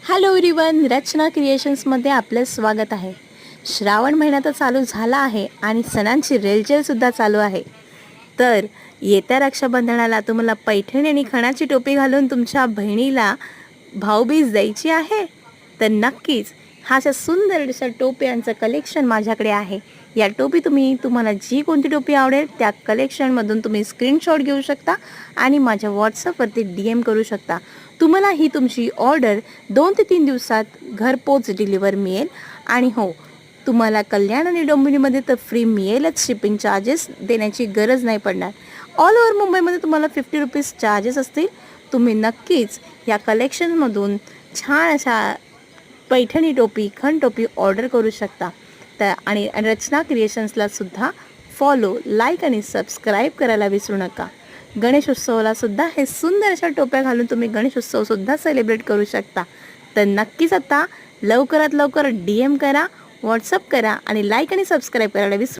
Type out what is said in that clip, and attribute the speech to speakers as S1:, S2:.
S1: Hello everyone, रचना क्रिएशन्समध्ये आपले स्वागत आहे. श्रावण महिना तर चालू झाला आहे आणि सणांची रेलचेलसुद्धा चालू आहे. तर येत्या रक्षाबंधनाला तुम्हाला पैठणी आणि खणाची टोपी घालून तुमच्या बहिणीला भाऊबीज द्यायची आहे, तर नक्कीच हा अशा सुंदर अशा टोप्यांचं कलेक्शन माझ्याकडे आहे. या टोपी तुम्हाला जी कोणती टोपी आवडेल त्या कलेक्शनमधून तुम्ही स्क्रीनशॉट घेऊ शकता आणि माझ्या व्हॉट्सअपवरती DM करू शकता. तुम्हाला ही तुमची ऑर्डर 2 ते 3 दिवसात घरपोच डिलिव्हर मिळेल. आणि हो, तुम्हाला कल्याण आणि डोंबिवलीमध्ये तर फ्री मिळेलच, शिपिंग चार्जेस देण्याची गरज नाही पडणार. ऑल ओव्हर मुंबईमध्ये तुम्हाला ₹50 चार्जेस असतील. तुम्ही नक्कीच या कलेक्शनमधून छान अशा पैठणी टोपी, खण टोपी ऑर्डर करू शकता. तर आणि रचना क्रिएशन्सला सुद्धा फॉलो, लाईक आणि सबस्क्राईब करायला विसरू नका. गणेशोत्सवाला सुद्धा हे सुंदर अशा टोप्या घालून तुम्ही गणेशोत्सवसुद्धा सेलिब्रेट करू शकता. तर नक्कीच आता लवकरात लवकर DM करा, व्हॉट्सअप करा आणि लाईक आणि सबस्क्राईब करायला विसरू